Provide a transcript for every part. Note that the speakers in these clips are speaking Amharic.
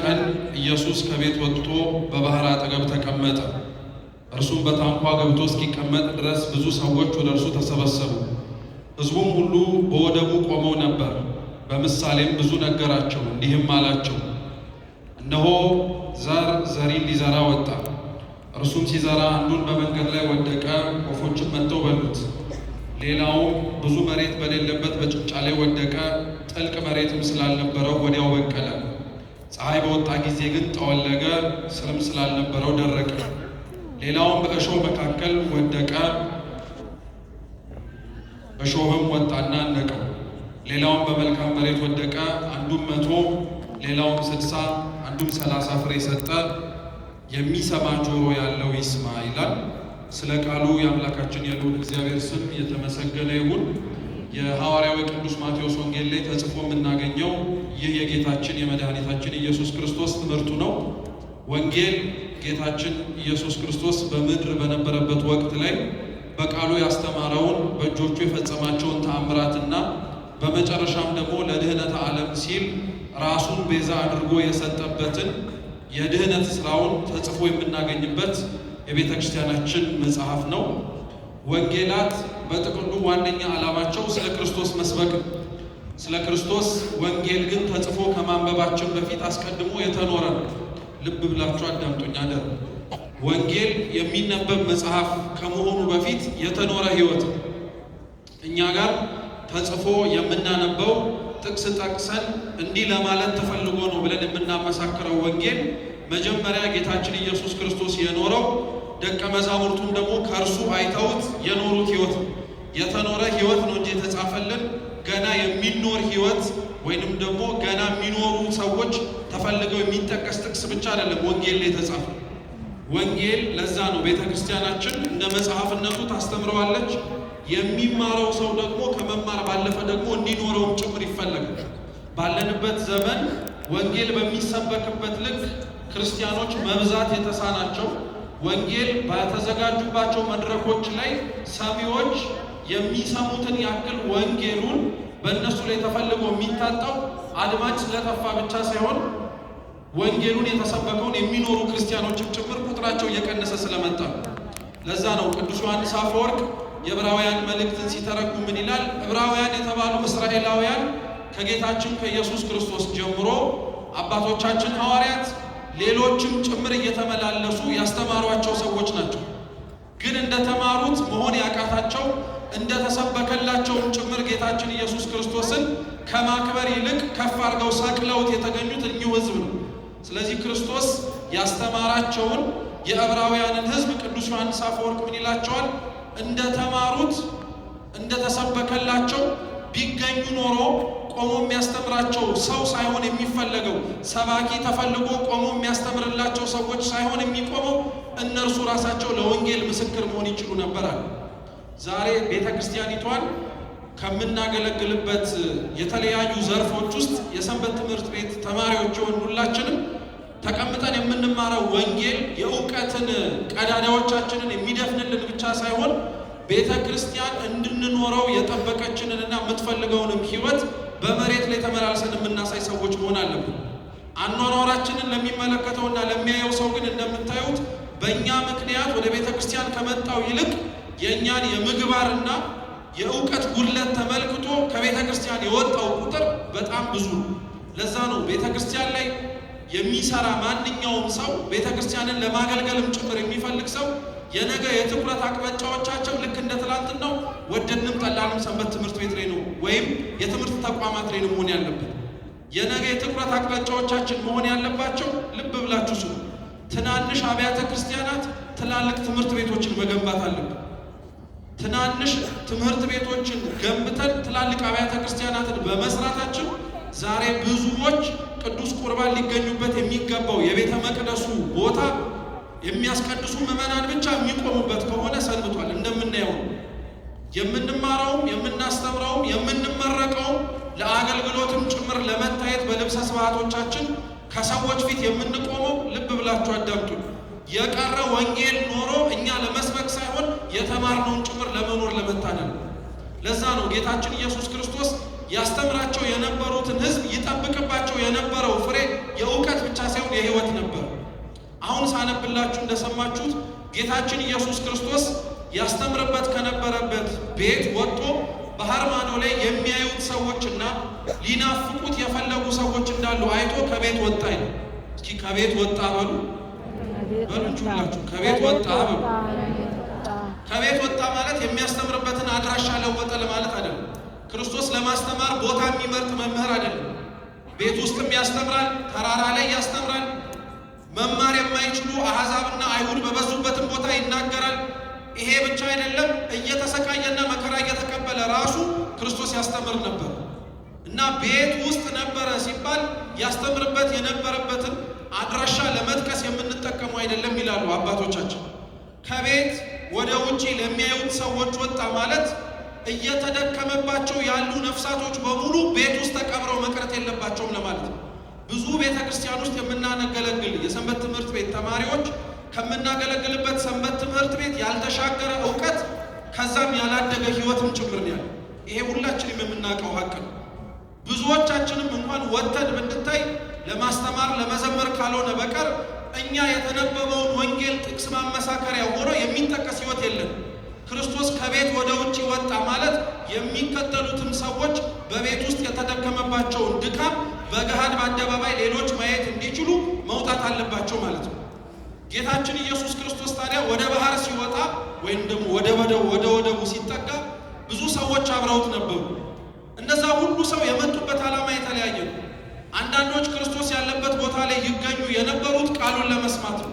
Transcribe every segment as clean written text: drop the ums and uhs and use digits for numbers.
ቀን ኢየሱስ ከቤት ወጥቶ በባህር አጠገብ ተቀመጠ። እርሱም በታንኳ ገብቶ እስኪቀመጥ ድረስ ብዙ ሰዎች ወደ እርሱ ተሰበሰቡ። ሕዝቡም ሁሉ በወደቡ ቆመው ነበር። በምሳሌም ብዙ ነገራቸው፣ እንዲህም አላቸው። እነሆ ዘሪን ሊዘራ ወጣ። እርሱም ሲዘራ አንዱን በመንገድ ላይ ወደቀ፣ ወፎችም መጥተው በሉት። ሌላውም ብዙ መሬት በሌለበት በጭንጫ ላይ ወደቀ፣ ጥልቅ መሬትም ስላልነበረው ወዲያው በቀለ። ፀሐይ በወጣ ጊዜ ግን ጠወለገ፣ ስርም ስላልነበረው ደረቀ። ሌላውም በእሾህ መካከል ወደቀ፣ እሾህም ወጣና አነቀው። ሌላውም በመልካም መሬት ወደቀ፣ አንዱም 100 ሌላውም 60 አንዱም 30 ፍሬ ሰጠ። የሚሰማ ጆሮ ያለው ይስማ ይላል። ስለ ቃሉ የአምላካችን የልዑል እግዚአብሔር ስም የተመሰገነ ይሁን። የሐዋርያው ቅዱስ ማቴዎስ ወንጌል ላይ ተጽፎ የምናገኘው ይህ የጌታችን የመድኃኒታችን ኢየሱስ ክርስቶስ ትምህርቱ ነው። ወንጌል ጌታችን ኢየሱስ ክርስቶስ በምድር በነበረበት ወቅት ላይ በቃሉ ያስተማረውን በእጆቹ የፈጸማቸውን ተአምራትና በመጨረሻም ደግሞ ለድህነተ ዓለም ሲል ራሱን ቤዛ አድርጎ የሰጠበትን የድህነት ስራውን ተጽፎ የምናገኝበት የቤተ ክርስቲያናችን መጽሐፍ ነው። ወንጌላት በጥቅሉ ዋነኛ ዓላማቸው ስለ ክርስቶስ መስበክ። ስለ ክርስቶስ ወንጌል ግን ተጽፎ ከማንበባችን በፊት አስቀድሞ የተኖረ ነው። ልብ ብላችሁ አዳምጡኝ አደር። ወንጌል የሚነበብ መጽሐፍ ከመሆኑ በፊት የተኖረ ሕይወት እኛ ጋር ተጽፎ የምናነበው ጥቅስ ጠቅሰን እንዲህ ለማለት ተፈልጎ ነው ብለን የምናመሳክረው ወንጌል መጀመሪያ ጌታችን ኢየሱስ ክርስቶስ የኖረው ደቀ መዛሙርቱም ደግሞ ከእርሱ አይተውት የኖሩት ሕይወት የተኖረ ሕይወት ነው እንጂ የተጻፈልን ገና የሚኖር ሕይወት ወይንም ደግሞ ገና የሚኖሩ ሰዎች ተፈልገው የሚጠቀስ ጥቅስ ብቻ አይደለም ወንጌል ላይ የተጻፈ። ወንጌል ለዛ ነው ቤተ ክርስቲያናችን እንደ መጽሐፍነቱ ታስተምረዋለች። የሚማረው ሰው ደግሞ ከመማር ባለፈ ደግሞ እንዲኖረውም ጭምር ይፈለጋል። ባለንበት ዘመን ወንጌል በሚሰበክበት ልክ ክርስቲያኖች መብዛት የተሳናቸው፣ ወንጌል በተዘጋጁባቸው መድረኮች ላይ ሰሚዎች የሚሰሙትን ያክል ወንጌሉን በእነሱ ላይ ተፈልጎ የሚታጣው አድማጭ ስለጠፋ ብቻ ሳይሆን ወንጌሉን የተሰበከውን የሚኖሩ ክርስቲያኖችም ጭምር ቁጥራቸው እየቀነሰ ስለመጣ ነው። ለዛ ነው ቅዱስ ዮሐንስ አፈወርቅ የዕብራውያን መልእክትን ሲተረጉም ምን ይላል? ዕብራውያን የተባሉ እስራኤላውያን ከጌታችን ከኢየሱስ ክርስቶስ ጀምሮ አባቶቻችን ሐዋርያት ሌሎችም ጭምር እየተመላለሱ ያስተማሯቸው ሰዎች ናቸው። ግን እንደተማሩት መሆን ያቃታቸው እንደተሰበከላቸውም ጭምር ጌታችን ኢየሱስ ክርስቶስን ከማክበር ይልቅ ከፍ አድርገው ሰቅለውት የተገኙት እኚሁ ሕዝብ ነው። ስለዚህ ክርስቶስ ያስተማራቸውን የዕብራውያንን ሕዝብ ቅዱስ ዮሐንስ አፈወርቅ ምን ይላቸዋል? እንደተማሩት እንደተሰበከላቸው ቢገኙ ኖሮ ቆሞ የሚያስተምራቸው ሰው ሳይሆን የሚፈለገው ሰባኪ ተፈልጎ ቆሞ የሚያስተምርላቸው ሰዎች ሳይሆን የሚቆመው እነርሱ ራሳቸው ለወንጌል ምስክር መሆን ይችሉ ነበራል። ዛሬ ቤተ ክርስቲያኒቷን ከምናገለግልበት የተለያዩ ዘርፎች ውስጥ የሰንበት ትምህርት ቤት ተማሪዎች የሆኑ ሁላችንም ተቀምጠን የምንማረው ወንጌል የእውቀትን ቀዳዳዎቻችንን የሚደፍንልን ብቻ ሳይሆን ቤተ ክርስቲያን እንድንኖረው የጠበቀችንንና የምትፈልገውንም ሕይወት በመሬት ላይ ተመላልሰን የምናሳይ ሰዎች መሆን አለብን። አኗኗራችንን ለሚመለከተውና ለሚያየው ሰው ግን እንደምታዩት በእኛ ምክንያት ወደ ቤተ ክርስቲያን ከመጣው ይልቅ የእኛን የምግባርና የእውቀት ጉድለት ተመልክቶ ከቤተ ክርስቲያን የወጣው ቁጥር በጣም ብዙ ነው። ለዛ ነው ቤተ ክርስቲያን ላይ የሚሰራ ማንኛውም ሰው ቤተ ክርስቲያንን ለማገልገልም ጭምር የሚፈልግ ሰው የነገ የትኩረት አቅጣጫዎቻቸው ልክ እንደ ትላንትናው ወደድንም ጠላንም ሰንበት ትምህርት ቤት ላይ ነው ወይም የትምህርት ተቋማት ላይ ነው መሆን ያለበት። የነገ የትኩረት አቅጣጫዎቻችን መሆን ያለባቸው ልብ ብላችሁ ስሙ። ትናንሽ አብያተ ክርስቲያናት ትላልቅ ትምህርት ቤቶችን መገንባት አለብን። ትናንሽ ትምህርት ቤቶችን ገንብተን ትላልቅ አብያተ ክርስቲያናትን በመስራታችን ዛሬ ብዙዎች ቅዱስ ቁርባን ሊገኙበት የሚገባው የቤተ መቅደሱ ቦታ የሚያስቀድሱ ምዕመናን ብቻ የሚቆሙበት ከሆነ ሰንብቷል። እንደምናየው የምንማረውም የምናስተምረውም የምንመረቀውም ለአገልግሎትም ጭምር ለመታየት በልብሰ ስብሐቶቻችን ከሰዎች ፊት የምንቆመው ልብ ብላችሁ አዳምጡ። የቀረ ወንጌል ኖሮ እኛ ለመስበክ ሳይሆን የተማርነውን ጭምር ለመኖር ለመታደል። ለዛ ነው ጌታችን ኢየሱስ ክርስቶስ ያስተምራቸው የነበሩትን ሕዝብ ይጠብቅባቸው የነበረው ፍሬ የእውቀት ብቻ ሳነብላችሁ እንደሰማችሁት ጌታችን ኢየሱስ ክርስቶስ ያስተምርበት ከነበረበት ቤት ወጥቶ ባህር ማዶ ላይ የሚያዩት ሰዎችና ሊናፍቁት የፈለጉ ሰዎች እንዳሉ አይቶ ከቤት ወጣ ይላል። እስኪ ከቤት ወጣ በሉ ሁላችሁ ከቤት ወጣ በሉ። ከቤት ወጣ ማለት የሚያስተምርበትን አድራሻ ለወጠ ለማለት አይደለም። ክርስቶስ ለማስተማር ቦታ የሚመርጥ መምህር አይደለም። ቤት ውስጥም ያስተምራል፣ ተራራ ላይ ያስተምራል። መማር የማይችሉ አሕዛብና አይሁድ በበዙበትም ቦታ ይናገራል። ይሄ ብቻ አይደለም፣ እየተሰቃየና መከራ እየተቀበለ ራሱ ክርስቶስ ያስተምር ነበር እና ቤት ውስጥ ነበረ ሲባል ያስተምርበት የነበረበትን አድራሻ ለመጥቀስ የምንጠቀመው አይደለም ይላሉ አባቶቻችን። ከቤት ወደ ውጪ ለሚያዩት ሰዎች ወጣ ማለት እየተደከመባቸው ያሉ ነፍሳቶች በሙሉ ቤት ውስጥ ተቀብረው መቅረት የለባቸውም ለማለት ነው። ብዙ ቤተ ክርስቲያን ውስጥ የምናገለግል የሰንበት ትምህርት ቤት ተማሪዎች ከምናገለግልበት ሰንበት ትምህርት ቤት ያልተሻገረ እውቀት ከዛም ያላደገ ሕይወትም ጭምር ነው ያለው። ይሄ ሁላችንም የምናውቀው ሀቅ ነው። ብዙዎቻችንም እንኳን ወጥተን ብንታይ ለማስተማር ለመዘመር ካልሆነ በቀር እኛ የተነበበውን ወንጌል ጥቅስ ማመሳከሪያ ሆኖ የሚጠቀስ ሕይወት የለም። ክርስቶስ ከቤት ወደ ውጭ ወጣ ማለት የሚከተሉትም ሰዎች በቤት ውስጥ የተደከመባቸውን ድካም በገሃድ በአደባባይ ሌሎች ማየት እንዲችሉ መውጣት አለባቸው ማለት ነው። ጌታችን ኢየሱስ ክርስቶስ ታዲያ ወደ ባህር ሲወጣ ወይም ደግሞ ወደ ወደቡ ሲጠጋ ብዙ ሰዎች አብረውት ነበሩ። እነዛ ሁሉ ሰው የመጡበት ዓላማ የተለያየ ነው። አንዳንዶች ክርስቶስ ያለበት ቦታ ላይ ይገኙ የነበሩት ቃሉን ለመስማት ነው።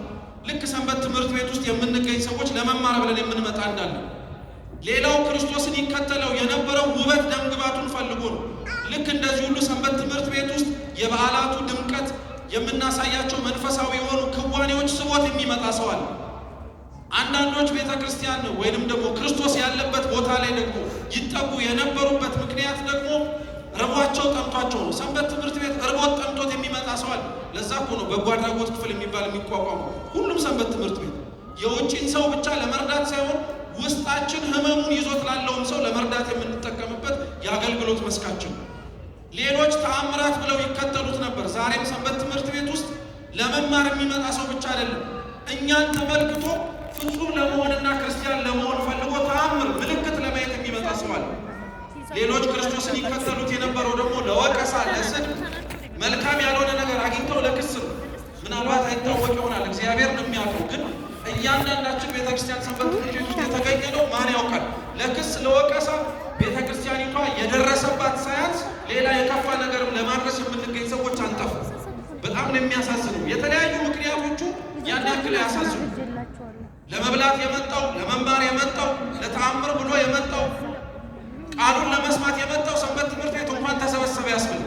ልክ ሰንበት ትምህርት ቤት ውስጥ የምንገኝ ሰዎች ለመማር ብለን የምንመጣ እንዳለ፣ ሌላው ክርስቶስን ይከተለው የነበረው ውበት ደምግባቱን ፈልጎ ነው። ልክ እንደዚህ ሁሉ ሰንበት ትምህርት ቤት ውስጥ የበዓላቱ ድምቀት የምናሳያቸው መንፈሳዊ የሆኑ ክዋኔዎች ስቦት የሚመጣ ሰው አለ። አንዳንዶች ቤተ ክርስቲያን ወይንም ደግሞ ክርስቶስ ያለበት ቦታ ላይ ደግሞ ይጠጉ የነበሩበት ምክንያት ደግሞ ረቧቸው ጠምቷቸው ነው። ሰንበት ትምህርት ቤት እርቦት ጠምቶት የሚመጣ ሰው አለ። ለዛ እኮ ነው በጎ አድራጎት ክፍል የሚባል የሚቋቋመው። ሁሉም ሰንበት ትምህርት ቤት የውጭን ሰው ብቻ ለመርዳት ሳይሆን ውስጣችን ህመሙን ይዞት ላለውም ሰው ለመርዳት የምንጠቀምበት የአገልግሎት መስካችን። ሌሎች ተአምራት ብለው ይከተሉት ነበር። ዛሬም ሰንበት ትምህርት ቤት ውስጥ ለመማር የሚመጣ ሰው ብቻ አይደለም፣ እኛን ተመልክቶ ፍጹም ለመሆንና ክርስቲያን ለመሆን ፈልጎ ተአምር ምልክት ለማየት የሚመጣ ሰው አለ። ሌሎች ክርስቶስን ይከተሉት የነበረው ደግሞ ለወቀሳ፣ ለስድብ፣ መልካም ያልሆነ ነገር አግኝተው ለክስ ነው። ምናልባት አይታወቅ ይሆናል፣ እግዚአብሔር ነው የሚያውቀው። ግን እያንዳንዳችን ቤተክርስቲያን ሰንበት ትምህርት ቤት ውስጥ የተገኘ ነው ማን ያውቃል? ለክስ ለወቀሳ ቤተክርስቲያኒቷ የደረሰባት ሳያንስ ሌላ የከፋ ነገርም ለማድረስ የምንገኝ ሰዎች አንጠፉ። በጣም ነው የሚያሳዝነው። የተለያዩ ምክንያቶቹ ያን ያክል ያሳዝኑ። ለመብላት የመጣው ለመማር የመጣው ለተአምር ብሎ የመጣው ቃሉን ለመስማት የመጣው ሰንበት ትምህርት ቤት እንኳን ተሰበሰበ ያስብል።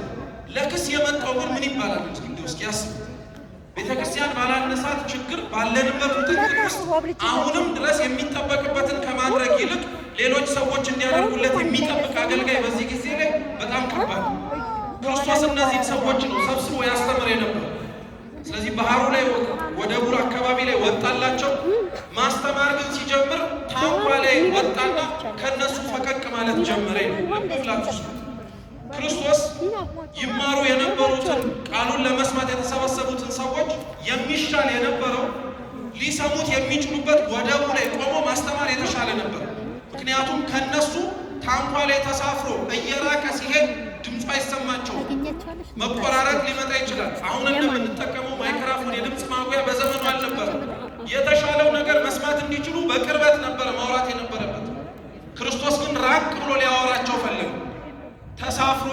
ለክስ የመጣው ግን ምን ይባላል? እስኪ ያስብ። ቤተክርስቲያን ባላነሳት ችግር ባለንበት ውጥንቅጥ ውስጥ አሁንም ድረስ የሚጠበቅበትን ከማድረግ ይልቅ ሌሎች ሰዎች እንዲያደርጉለት የሚጠብቅ አገልጋይ በዚህ ጊዜ ላይ በጣም ከባድ ነው። ክርስቶስ እነዚህን ሰዎች ነው ሰብስቦ ያስተምር የነበረው። ስለዚህ ባህሩ ላይ ወደቡ አካባቢ ላይ ወጣላቸው። ማስተማር ግን ሲጀምር ታንኳ ላይ ወጣና ከነሱ ፈቀቅ ማለት ጀመረ። ልብ ብላችሁ ክርስቶስ ይማሩ የነበሩትን ቃሉን ለመስማት የተሰበሰቡትን ሰዎች የሚሻል የነበረው ሊሰሙት የሚችሉበት ወደቡ ላይ ቆሞ ማስተማር የተሻለ ነበር። ምክንያቱም ከነሱ ታንኳ ላይ ተሳፍሮ እየራቀ ሲሄድ ድምፁ አይሰማቸው፣ መቆራረጥ ሊመጣ ይችላል። አሁን እንደምንጠቀመው ማይክራፎን የድምፅ ማጉያ በዘመኑ አልነበረ። የተሻለው ነገር መስማት እንዲችሉ በቅርበት ነበረ ማውራት የነበረበት። ክርስቶስ ግን ራቅ ብሎ ሊያወራቸው ፈለገ። ተሳፍሮ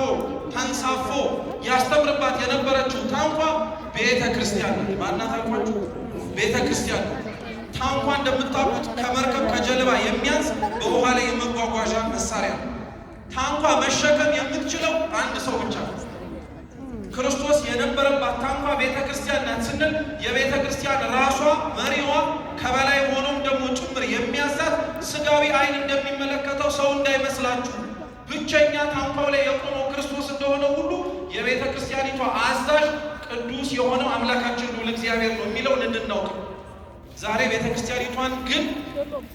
ተንሳፎ ያስተምርባት የነበረችው ታንኳ ቤተ ክርስቲያን ነው። ማናት አልኳችሁ? ቤተ ክርስቲያን ነው። ታንኳ እንደምታውቁት ከመርከብ ከጀልባ የሚያንስ በውሃ ላይ የመጓጓዣ መሳሪያ ነው። ታንኳ መሸከም የምትችለው አንድ ሰው ብቻ ነው። ክርስቶስ የነበረባት ታንኳ ቤተ ክርስቲያን ናት ስንል የቤተ ክርስቲያን ራሷ መሪዋ ከበላይ ሆኖም ደግሞ ጭምር የሚያዛት ስጋዊ ዓይን እንደሚመለከተው ሰው እንዳይመስላችሁ ብቸኛ ታንኳው ላይ የቆመው ክርስቶስ እንደሆነ ሁሉ የቤተ ክርስቲያኒቷ አዛዥ ቅዱስ የሆነው አምላካችን ልዑል እግዚአብሔር ነው የሚለውን እንድናውቅ። ዛሬ ቤተ ክርስቲያኒቷን ግን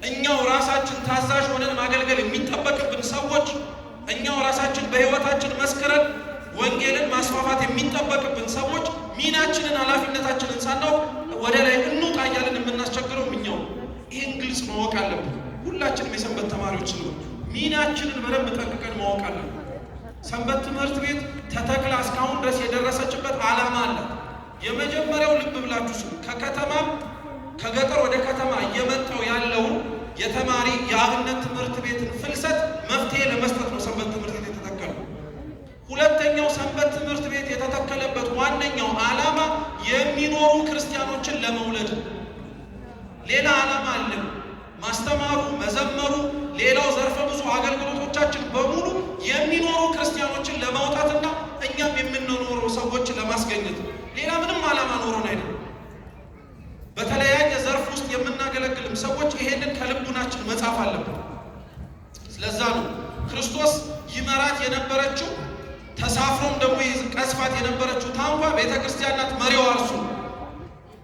እኛው ራሳችን ታዛዥ ሆነን ማገልገል የሚጠበቅብን ሰዎች፣ እኛው ራሳችን በሕይወታችን መስክረን ወንጌልን ማስፋፋት የሚጠበቅብን ሰዎች ሚናችንን ኃላፊነታችንን ሳናውቅ ወደ ላይ እንውጣ እያልን የምናስቸግረው እኛው። ይህን ግልጽ ማወቅ አለብን። ሁላችንም የሰንበት ተማሪዎች ነው። ሚናችንን በደንብ ጠንቅቀን ማወቅ አለብን። ሰንበት ትምህርት ቤት ተተክላ እስካሁን ድረስ የደረሰችበት ዓላማ አለ። የመጀመሪያው ልብ ብላችሁ ስሙ። ከገጠር ወደ ከተማ እየመጣው ያለውን የተማሪ የአብነት ትምህርት ቤትን ፍልሰት መፍትሄ ለመስጠት ነው ሰንበት ትምህርት ቤት የተተከለው። ሁለተኛው ሰንበት ትምህርት ቤት የተተከለበት ዋነኛው ዓላማ የሚኖሩ ክርስቲያኖችን ለመውለድ። ሌላ ዓላማ አለ። ማስተማሩ፣ መዘመሩ፣ ሌላው ዘርፈ ብዙ አገልግሎቶቻችን በሙሉ የሚኖሩ ክርስቲያኖችን ለማውጣትና እኛም የምንኖረው ሰዎችን ለማስገኘት ሌላ ምንም ዓላማ ኖሮን አይደለም። በተለያየ ዘርፍ ውስጥ የምናገለግልም ሰዎች ይሄንን ከልቡናችን መጻፍ አለብን። ስለዛ ነው ክርስቶስ ይመራት የነበረችው ተሳፍሮም ደግሞ ቀስፋት የነበረችው ታንኳ ቤተ ክርስቲያን ናት፣ መሪዋ እርሱ።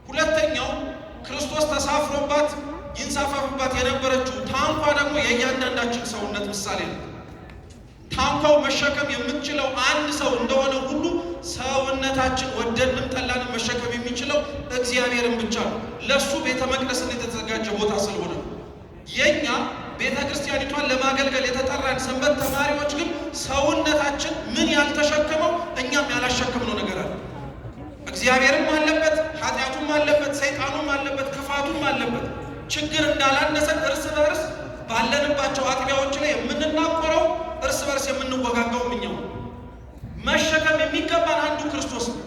ሁለተኛው ክርስቶስ ተሳፍሮባት ይንሳፈፍባት የነበረችው ታንኳ ደግሞ የእያንዳንዳችን ሰውነት ምሳሌ ነው። ታንኳው መሸከም የምትችለው አንድ ሰው እንደሆነ ሁሉ ሰውነታችን ወደድንም ጠላንም መሸከም የሚችለው እግዚአብሔርን ብቻ ነው። ለሱ ቤተ መቅደስን የተዘጋጀ ቦታ ስለሆነ የኛ ቤተ ክርስቲያኒቷን ለማገልገል የተጠራን ሰንበት ተማሪዎች ግን ሰውነታችን ምን ያልተሸከመው እኛም ያላሸከምነው ነገር አለ። እግዚአብሔርም አለበት፣ ኃጢአቱም አለበት፣ ሰይጣኑም አለበት፣ ክፋቱም አለበት። ችግር እንዳላነሰን እርስ በርስ ባለንባቸው አጥቢያዎች ላይ የምንናቆረው እርስ በርስ የምንወጋጋው እኛው። መሸከም የሚገባን አንዱ ክርስቶስ ነው።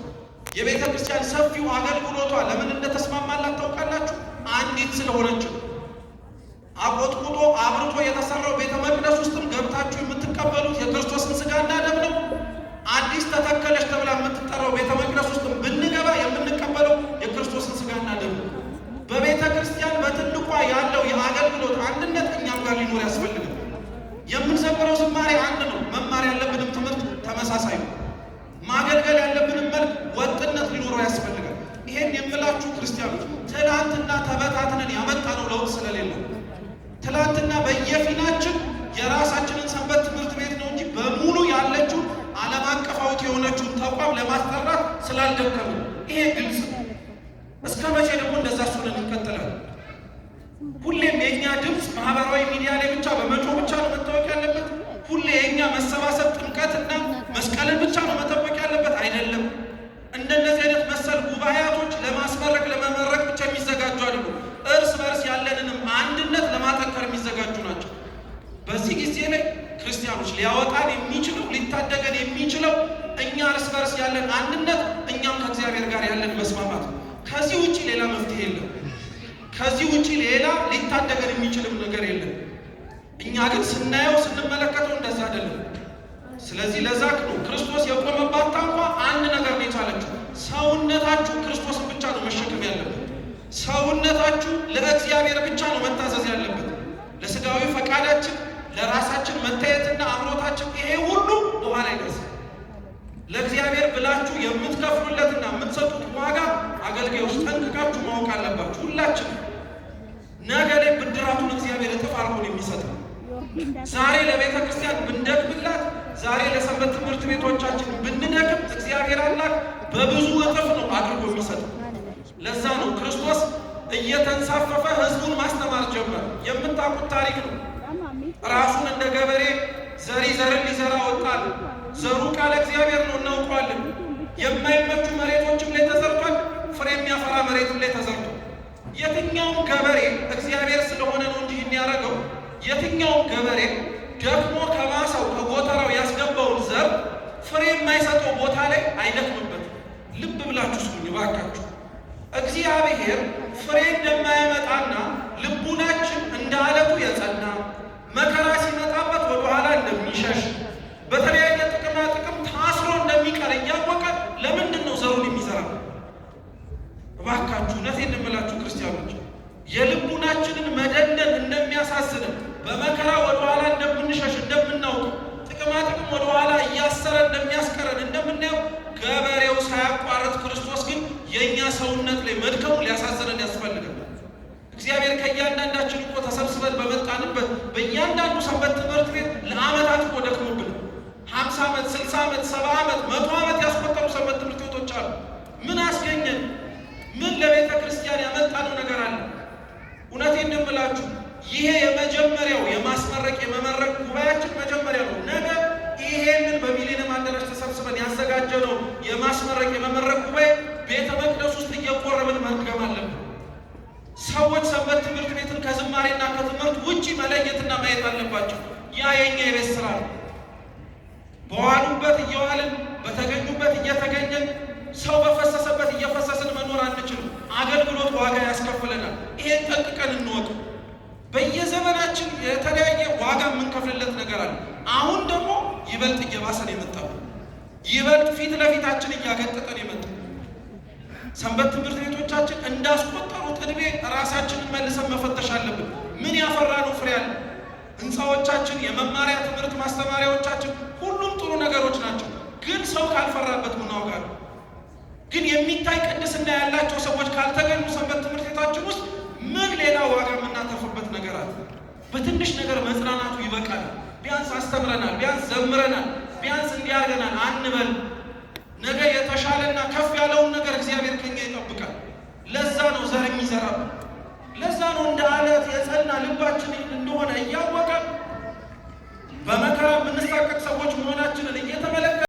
የቤተ ክርስቲያን ሰፊው አገልግሎቷ ለምን እንደተስማማላት ታውቃላችሁ? አንዲት ስለሆነች። አቆጥቁጦ አብርቶ የተሰራው ቤተ መቅደስ ውስጥም ገብታችሁ የምትቀበሉት የክርስቶስን ሥጋና ደም ነው። አዲስ ተተከለች ተብላ የምትጠራው ቤተ መቅደስ ውስጥም ብንገባ የምንቀበለው የክርስቶስን ሥጋና ደም ነው። በቤተ ክርስቲያን በትልቋ ያለው የአገልግሎት አንድነት እኛም ጋር ሊኖር ያስፈልጋል። የምንዘምረው ዝማሬ አንድ ነው። መማር ያለብንም ትምህርት ተመሳሳይ ነው። ማገልገል ያለብንም መልክ ወጥነት ሊኖረው ያስፈልጋል። ይሄን የምላችሁ ክርስቲያኖች ትላንትና ተበታትነን ያመጣነው ለውጥ ስለሌለው፣ ትላንትና በየፊናችን የራሳችንን ሰንበት ትምህርት ቤት ነው እንጂ በሙሉ ያለችው ዓለም አቀፋዊት የሆነችውን ተቋም ለማስጠራት ስላልደከሙ፣ ይሄ ግልጽ ነው። እስከ መቼ ደግሞ እንደዛ ሆነን እንቀጥላለን? ሁሌም የእኛ ድምፅ ማህበራዊ ሚዲያ ላይ ብቻ በመጮህ ብቻ ነው መታወቅ ያለበት? ሁሌ የእኛ መሰባሰብ ጥምቀትና መስቀልን ብቻ ነው መጠበቅ ያለበት? አይደለም። እንደነዚህ አይነት መሰል ጉባኤያቶች ለማስመረቅ ለመመረቅ ብቻ የሚዘጋጁ አይደሉም። እርስ በርስ ያለንንም አንድነት ለማጠንከር የሚዘጋጁ ናቸው። በዚህ ጊዜ ላይ ክርስቲያኖች ሊያወጣን የሚችለው ሊታደገን የሚችለው እኛ እርስ በርስ ያለን አንድነት፣ እኛም ከእግዚአብሔር ጋር ያለን መስማማት ነው። ከዚህ ውጪ ሌላ መፍትሄ የለም። ከዚህ ውጪ ሌላ ሊታደገን የሚችልም ነገር የለም። እኛ ግን ስናየው ስንመለከተው እንደዛ አይደለም። ስለዚህ ለዛ ነው ክርስቶስ የቆመባት ታንኳ አንድ ነገር ነው የቻለችው። ሰውነታችሁ ክርስቶስን ብቻ ነው መሸከም ያለበት። ሰውነታችሁ ለእግዚአብሔር ብቻ ነው መታዘዝ ያለበት። ለስጋዊ ፈቃዳችን ለራሳችን መታየትና አምሮታችን ይሄ ሁሉ በኋላ ይደርሳል። ለእግዚአብሔር ብላችሁ የምትከፍሉለትና የምትሰጡት ዋጋ አገልጋዮች ጠንቅቃችሁ ማወቅ አለባችሁ። ሁላችን ነገ ላይ ብድራቱን እግዚአብሔር እጥፍ አድርጎ ነው የሚሰጠው። ዛሬ ለቤተ ክርስቲያን ብንደክምላት፣ ዛሬ ለሰንበት ትምህርት ቤቶቻችን ብንደክም እግዚአብሔር አምላክ በብዙ እጥፍ ነው አድርጎ የሚሰጠው። ለዛ ነው ክርስቶስ እየተንሳፈፈ ሕዝቡን ማስተማር ጀመረ። የምታውቁት ታሪክ ነው። ራሱን እንደ ገበሬ ዘርን ሊዘራ ወጣል። ዘሩ ቃለ እግዚአብሔር ነው፣ እናውቀዋለን። የማይመቹ መሬቶችም ላይ ተዘርቷል፣ ፍሬ የሚያፈራ መሬትም ላይ ተዘርቷል። የትኛውም ገበሬ እግዚአብሔር ስለሆነ ነው እንጂ የሚያደርገው። የትኛውም ገበሬ ደክሞ ከማሳው ከጎተራው ያስገባውን ዘር ፍሬ የማይሰጠው ቦታ ላይ አይደክምበትም። ልብ ብላችሁ ስሙኝ እባካችሁ። እግዚአብሔር ፍሬ እንደማያመጣና ልቡናችን እንደ አለቱ የጸና መከራ ሲመጣበት ወደኋላ እንደሚሸሽ በተለያየ ጥቅማ ጥቅም ታስሮ እንደሚቀር እያወቀ ለምንድን ነው ዘሩን የሚዘራ? እባካችሁ እውነቴን እንምላችሁ ክርስቲያኖች፣ የልቡናችንን መደንደን እንደሚያሳዝንም በመከራ ወደኋላ እንደምንሸሽ እንደምናውቅ ጥቅማ ጥቅም ወደኋላ እያሰረ እንደሚያስቀረን እንደምናየው ገበሬው ሳያቋርጥ ክርስቶስ ግን የእኛ ሰውነት ላይ መድከሙ ሊያሳዝነን ያስፈልጋል። እግዚአብሔር ከእያንዳንዳችን እኮ ተሰብስበን በመጣንበት በእያንዳንዱ ሰንበት ትምህርት ቤት ለዓመታት እኮ ደክሞብን 50 ዓመት 60 ዓመት 70 ዓመት 100 ዓመት ያስቆጠሩ ሰንበት ትምህርት ቤቶች አሉ። ምን አስገኘን? ምን ለቤተ ክርስቲያን ያመጣነው ነገር ይሄ የመጀመሪያው የማስመረቅ የመመረቅ ጉባኤያችን መጀመሪያ ነው። ነገ ይሄንን በሚሊኒየም አዳራሽ ተሰብስበን ያዘጋጀነው የማስመረቅ የመመረቅ ጉባኤ ቤተ መቅደስ ውስጥ እየቆረብን መድገም አለብን። ሰዎች ሰንበት ትምህርት ቤትን ከዝማሬና ከትምህርት ውጪ መለየትና ማየት አለባቸው። ያ የኛ የቤት ስራ ነው። በዋሉበት እየዋልን በተገኙበት እየተገኘን ሰው በፈሰሰበት እየፈሰስን መኖር አንችልም። አገልግሎት ዋጋ ያስከፍለናል። ይሄን ጠንቅቀን እንወቅ። በየዘመናችን የተለያየ ዋጋ የምንከፍልለት ነገር አለ። አሁን ደግሞ ይበልጥ እየባሰን የመጣው ይበልጥ ፊት ለፊታችን እያገጠጠን የመጣው ሰንበት ትምህርት ቤቶቻችን እንዳስቆጠሩት ዕድሜ ራሳችንን መልሰን መፈተሽ አለብን። ምን ያፈራነው ፍሬ አለ? ህንፃዎቻችን፣ የመማሪያ ትምህርት ማስተማሪያዎቻችን ሁሉም ጥሩ ነገሮች ናቸው። ግን ሰው ካልፈራበት ምን ዋጋ ነው? ግን የሚታይ ቅድስና ያላቸው ሰዎች ካልተገኙ ሰንበት ትምህርት ቤታችን ውስጥ ምን ሌላ ዋጋ የምናተርፍበት ነገር አለ? በትንሽ ነገር መጽናናቱ ይበቃል። ቢያንስ አስተምረናል፣ ቢያንስ ዘምረናል፣ ቢያንስ እንዲያርገናል አንበል። ነገ የተሻለና ከፍ ያለውን ነገር እግዚአብሔር ከኛ ይጠብቃል። ለዛ ነው ዘር የሚዘራብን። ለዛ ነው እንደ አለት የጸና ልባችን እንደሆነ እያወቀ በመከራ የምንሳቀቅ ሰዎች መሆናችንን እየተመለከተ